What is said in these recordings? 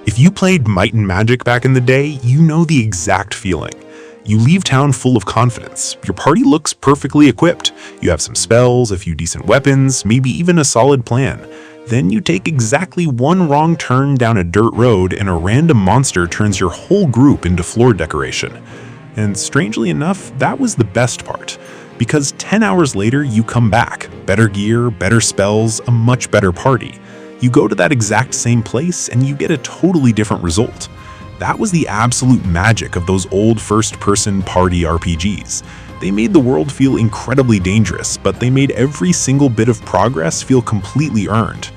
If you played Might and Magic back in the day, you know the exact feeling. You leave town full of confidence. Your party looks perfectly equipped. You have some spells, a few decent weapons, maybe even a solid plan. Then you take exactly one wrong turn down a dirt road and a random monster turns your whole group into floor decoration. And strangely enough, that was the best part. Because 10 hours later, you come back. Better gear, better spells, a much better party. You go to that exact same place and you get a totally different result. That was the absolute magic of those old first-person party RPGs. They made the world feel incredibly dangerous, but they made every single bit of progress feel completely earned.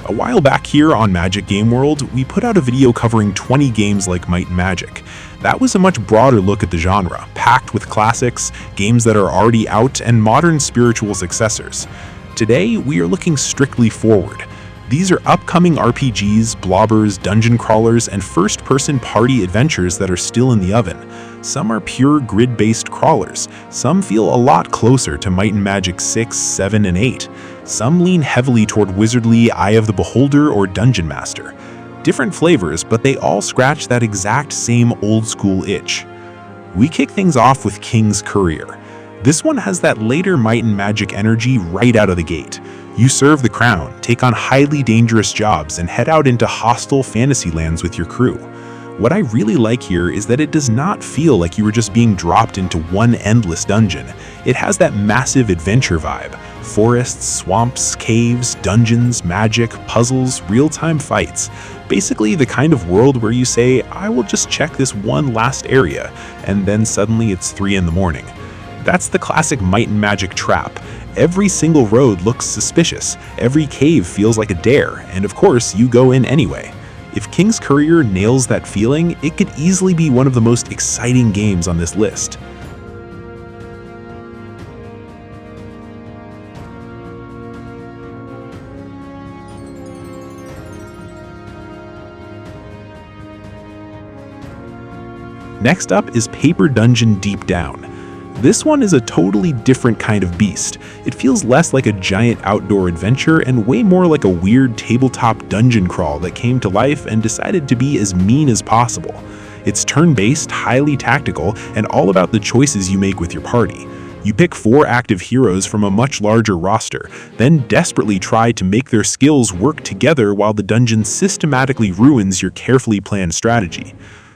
A while back here on Magic Game World, we put out a video covering 20 games like Might and Magic. That was a much broader look at the genre, packed with classics, games that are already out, and modern spiritual successors. Today, we are looking strictly forward. These are upcoming RPGs, blobbers, dungeon crawlers, and first-person party adventures that are still in the oven. Some are pure grid-based crawlers. Some feel a lot closer to Might and Magic 6, 7, and 8. Some lean heavily toward Wizardry, Eye of the Beholder, or Dungeon Master. Different flavors, but they all scratch that exact same old-school itch. We kick things off with King's Courier. This one has that later Might and Magic energy right out of the gate. You serve the crown, take on highly dangerous jobs, and head out into hostile fantasy lands with your crew. What I really like here is that it does not feel like you were just being dropped into one endless dungeon. It has that massive adventure vibe. Forests, swamps, caves, dungeons, magic, puzzles, real-time fights. Basically the kind of world where you say, I will just check this one last area, and then suddenly it's 3 in the morning. That's the classic Might and Magic trap. Every single road looks suspicious, every cave feels like a dare, and of course you go in anyway. If King's Courier nails that feeling, it could easily be one of the most exciting games on this list. Next up is Paper Dungeon Deep Down. This one is a totally different kind of beast. It feels less like a giant outdoor adventure and way more like a weird tabletop dungeon crawl that came to life and decided to be as mean as possible. It's turn-based, highly tactical, and all about the choices you make with your party. You pick 4 active heroes from a much larger roster, then desperately try to make their skills work together while the dungeon systematically ruins your carefully planned strategy.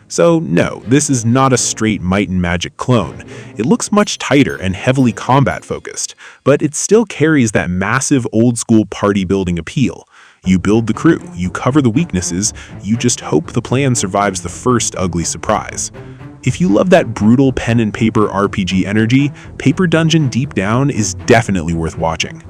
So no, this is not a straight Might and Magic clone. It looks much tighter and heavily combat-focused, but it still carries that massive old-school party-building appeal. You build the crew, you cover the weaknesses, you just hope the plan survives the first ugly surprise. If you love that brutal pen and paper RPG energy, Paper Dungeon Deep Down is definitely worth watching.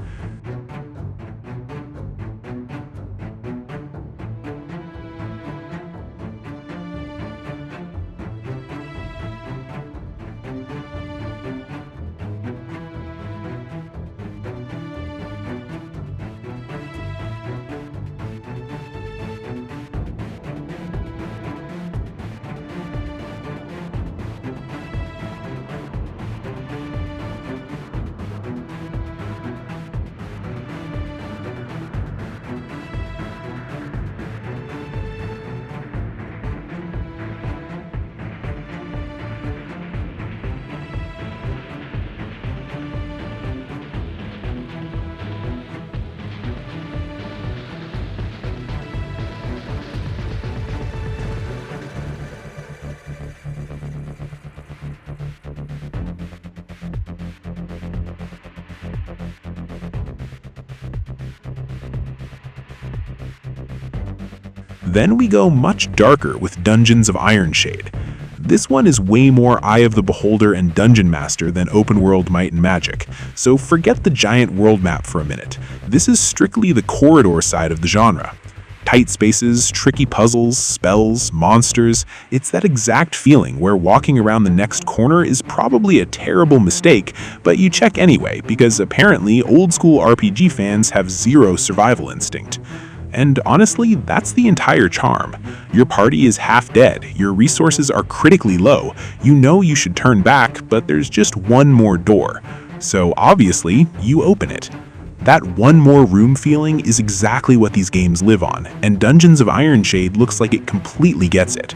Then we go much darker with Dungeons of Ironshade. This one is way more Eye of the Beholder and Dungeon Master than open world Might and Magic, so forget the giant world map for a minute. This is strictly the corridor side of the genre. Tight spaces, tricky puzzles, spells, monsters, it's that exact feeling where walking around the next corner is probably a terrible mistake, but you check anyway because apparently old school RPG fans have zero survival instinct. And honestly, that's the entire charm. Your party is half dead, your resources are critically low, you know you should turn back, but there's just one more door. So obviously, you open it. That one more room feeling is exactly what these games live on, and Dungeons of Ironshade looks like it completely gets it.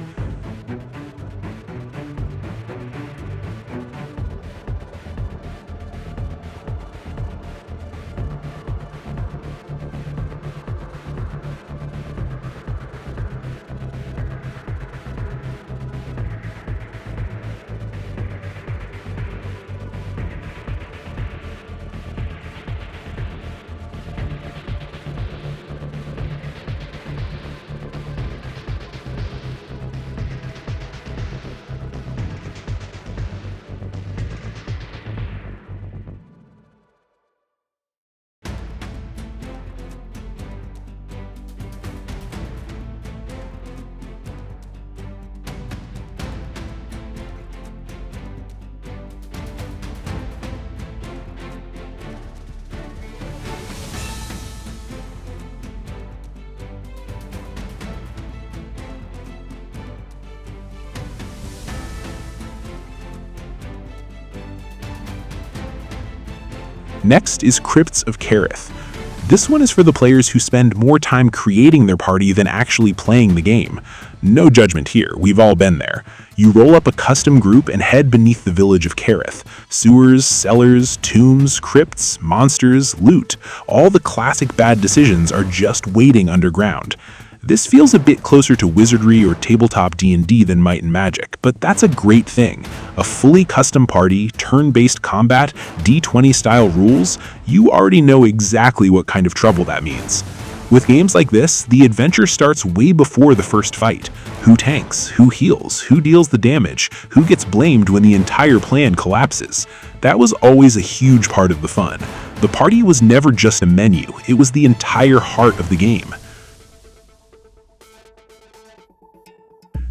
Next is Crypts of Carith. This one is for the players who spend more time creating their party than actually playing the game. No judgment here, we've all been there. You roll up a custom group and head beneath the village of Carith. Sewers, cellars, tombs, crypts, monsters, loot. All the classic bad decisions are just waiting underground. This feels a bit closer to Wizardry or tabletop D&D than Might and Magic, but that's a great thing. A fully custom party, turn-based combat, D20 style rules, you already know exactly what kind of trouble that means. With games like this, the adventure starts way before the first fight. Who tanks? Who heals? Who deals the damage? Who gets blamed when the entire plan collapses? That was always a huge part of the fun. The party was never just a menu, it was the entire heart of the game.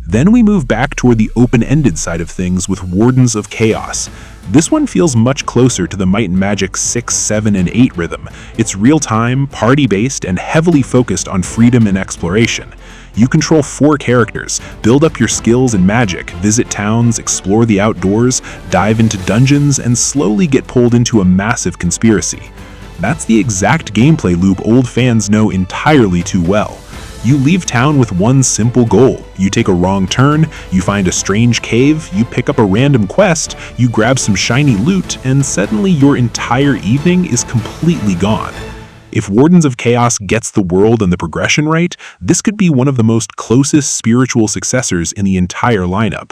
Then we move back toward the open-ended side of things with Wardens of Chaos. This one feels much closer to the Might and Magic 6, 7, and 8 rhythm. It's real-time, party-based, and heavily focused on freedom and exploration. You control 4 characters, build up your skills in magic, visit towns, explore the outdoors, dive into dungeons, and slowly get pulled into a massive conspiracy. That's the exact gameplay loop old fans know entirely too well. You leave town with one simple goal. You take a wrong turn, you find a strange cave, you pick up a random quest, you grab some shiny loot, and suddenly your entire evening is completely gone. If Wardens of Chaos gets the world and the progression right, this could be one of the most closest spiritual successors in the entire lineup.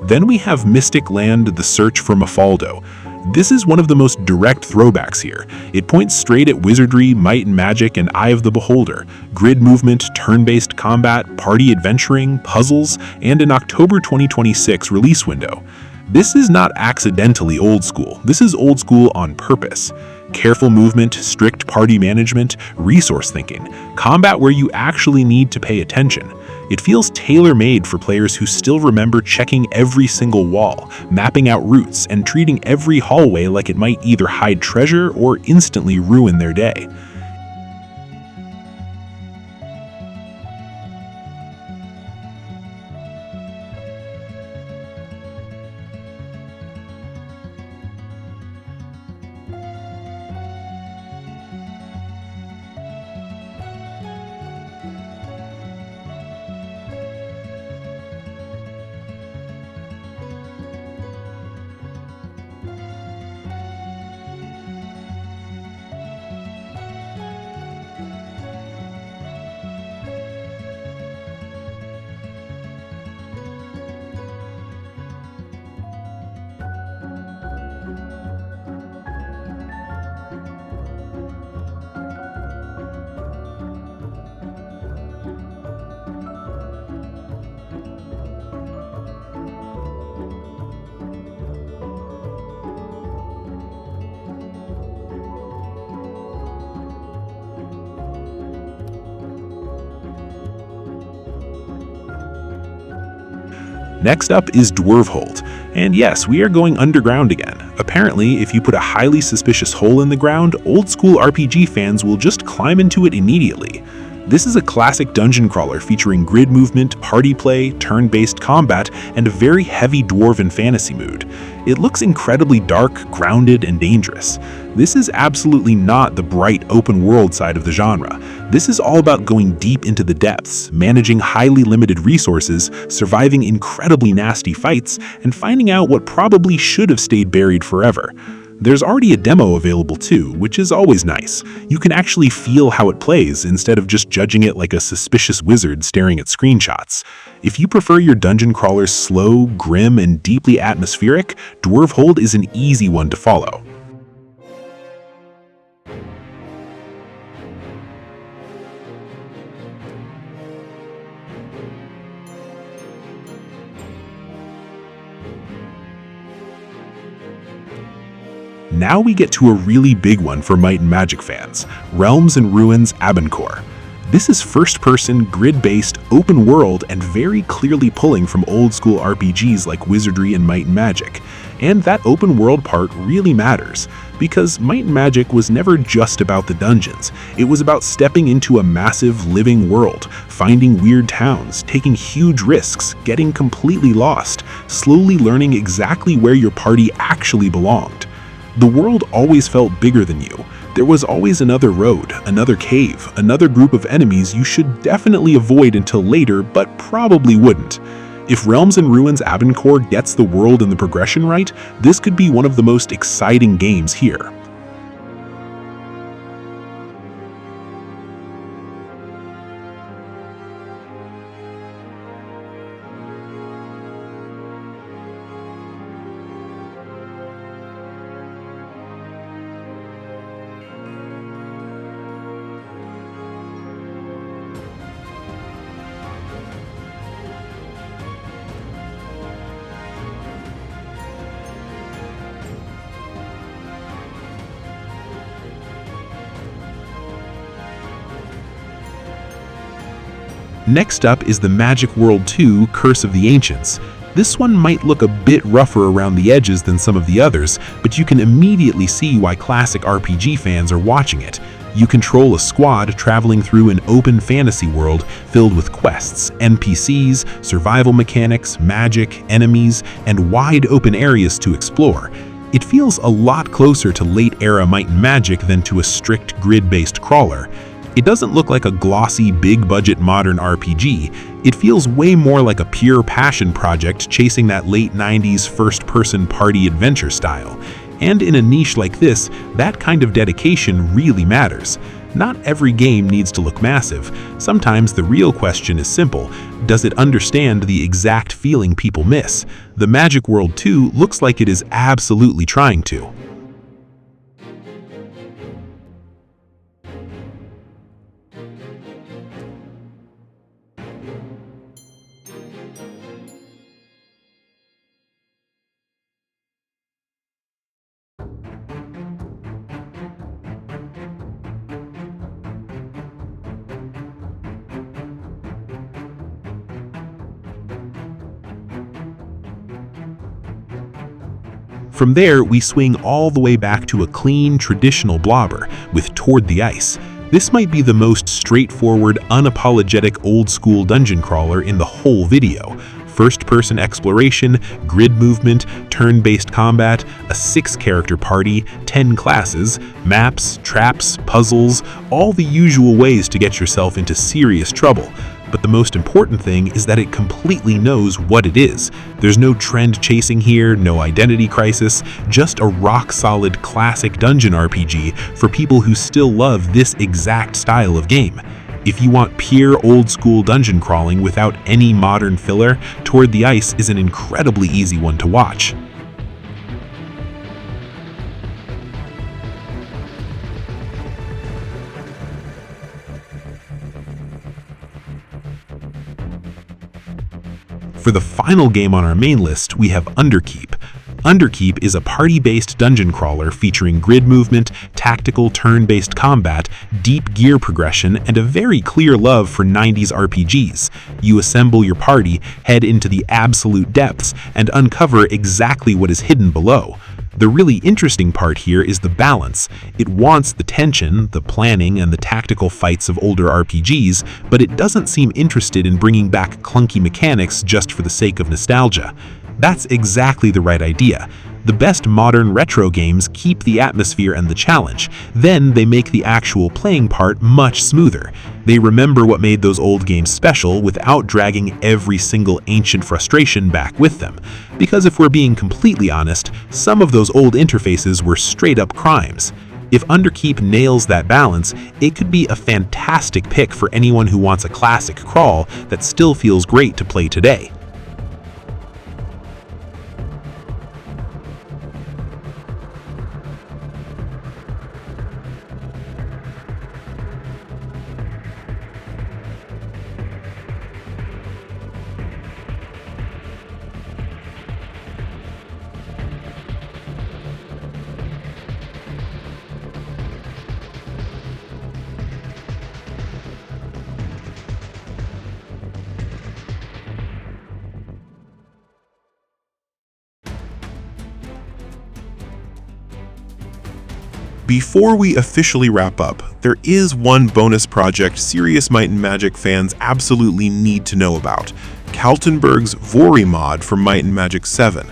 Then we have Mystic Land: The Search for Maphaldo. This is one of the most direct throwbacks here. It points straight at Wizardry, Might and Magic, and Eye of the Beholder. Grid movement, turn-based combat, party adventuring, puzzles, and an October 2026 release window. This is not accidentally old school. This is old school on purpose. Careful movement, strict party management, resource thinking, combat where you actually need to pay attention. It feels tailor-made for players who still remember checking every single wall, mapping out routes, and treating every hallway like it might either hide treasure or instantly ruin their day. Next up is Dverghold, and yes, we are going underground again. Apparently, if you put a highly suspicious hole in the ground, old-school RPG fans will just climb into it immediately. This is a classic dungeon crawler featuring grid movement, party play, turn-based combat, and a very heavy dwarven fantasy mood. It looks incredibly dark, grounded, and dangerous. This is absolutely not the bright open-world side of the genre. This is all about going deep into the depths, managing highly limited resources, surviving incredibly nasty fights, and finding out what probably should have stayed buried forever. There's already a demo available too, which is always nice. You can actually feel how it plays instead of just judging it like a suspicious wizard staring at screenshots. If you prefer your dungeon crawlers slow, grim, and deeply atmospheric, Dverghold is an easy one to follow. Now we get to a really big one for Might and Magic fans, Realms and Ruins Abencor. This is first-person, grid-based, open-world, and very clearly pulling from old-school RPGs like Wizardry and Might and Magic. And that open-world part really matters, because Might and Magic was never just about the dungeons. It was about stepping into a massive, living world, finding weird towns, taking huge risks, getting completely lost, slowly learning exactly where your party actually belonged. The world always felt bigger than you. There was always another road, another cave, another group of enemies you should definitely avoid until later, but probably wouldn't. If Realms and Ruins Abencor gets the world and the progression right, this could be one of the most exciting games here. Next up is the Magic World 2 Curse of the Ancients. This one might look a bit rougher around the edges than some of the others, but you can immediately see why classic RPG fans are watching it. You control a squad traveling through an open fantasy world filled with quests, NPCs, survival mechanics, magic, enemies, and wide open areas to explore. It feels a lot closer to late-era Might and Magic than to a strict grid-based crawler. It doesn't look like a glossy, big-budget modern RPG. It feels way more like a pure passion project chasing that late 90s first-person party adventure style. And in a niche like this, that kind of dedication really matters. Not every game needs to look massive. Sometimes the real question is simple. Does it understand the exact feeling people miss? The Magic World 2 looks like it is absolutely trying to. From there, we swing all the way back to a clean, traditional blobber with Toward the Ice. This might be the most straightforward, unapologetic old-school dungeon crawler in the whole video. First-person exploration, grid movement, turn-based combat, a 6-character party, 10 classes, maps, traps, puzzles, all the usual ways to get yourself into serious trouble. But the most important thing is that it completely knows what it is. There's no trend chasing here, no identity crisis, just a rock-solid classic dungeon RPG for people who still love this exact style of game. If you want pure old-school dungeon crawling without any modern filler, Toward the Ice is an incredibly easy one to watch. For the final game on our main list, we have Underkeep. Underkeep is a party-based dungeon crawler featuring grid movement, tactical turn-based combat, deep gear progression, and a very clear love for 90s RPGs. You assemble your party, head into the absolute depths, and uncover exactly what is hidden below. The really interesting part here is the balance. It wants the tension, the planning, and the tactical fights of older RPGs, but it doesn't seem interested in bringing back clunky mechanics just for the sake of nostalgia. That's exactly the right idea. The best modern retro games keep the atmosphere and the challenge. Then they make the actual playing part much smoother. They remember what made those old games special without dragging every single ancient frustration back with them. Because if we're being completely honest, some of those old interfaces were straight-up crimes. If Underkeep nails that balance, it could be a fantastic pick for anyone who wants a classic crawl that still feels great to play today. Before we officially wrap up, there is one bonus project serious Might and Magic fans absolutely need to know about: Kaltenberg's Vori mod for Might and Magic 7.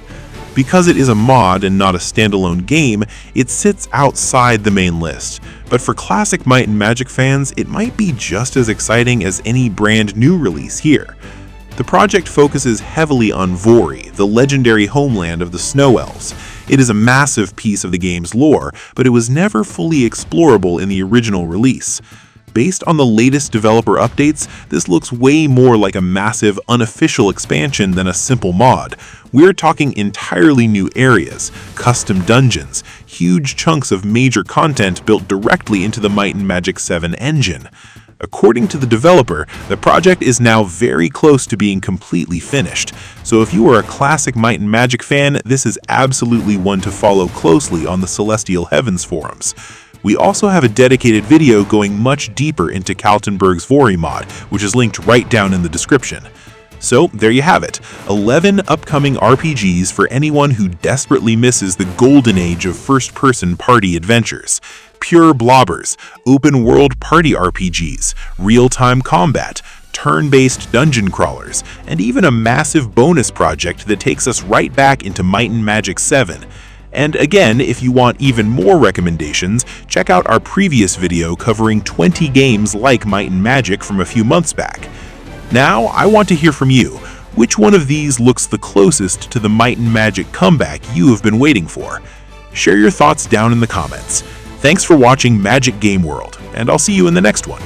Because it is a mod and not a standalone game, it sits outside the main list. But for classic Might and Magic fans, it might be just as exciting as any brand new release here. The project focuses heavily on Vori, the legendary homeland of the Snow Elves. It is a massive piece of the game's lore, but it was never fully explorable in the original release. Based on the latest developer updates, this looks way more like a massive, unofficial expansion than a simple mod. We're talking entirely new areas, custom dungeons, huge chunks of major content built directly into the Might and Magic 7 engine. According to the developer, the project is now very close to being completely finished, so if you are a classic Might and Magic fan, this is absolutely one to follow closely on the Celestial Heavens forums. We also have a dedicated video going much deeper into Kaltenberg's Vori mod, which is linked right down in the description. So there you have it, 11 upcoming RPGs for anyone who desperately misses the golden age of first-person party adventures. Pure blobbers, open-world party RPGs, real-time combat, turn-based dungeon crawlers, and even a massive bonus project that takes us right back into Might and Magic 7. And again, if you want even more recommendations, check out our previous video covering 20 games like Might and Magic from a few months back. Now, I want to hear from you. Which one of these looks the closest to the Might and Magic comeback you have been waiting for? Share your thoughts down in the comments. Thanks for watching Magic Game World, and I'll see you in the next one.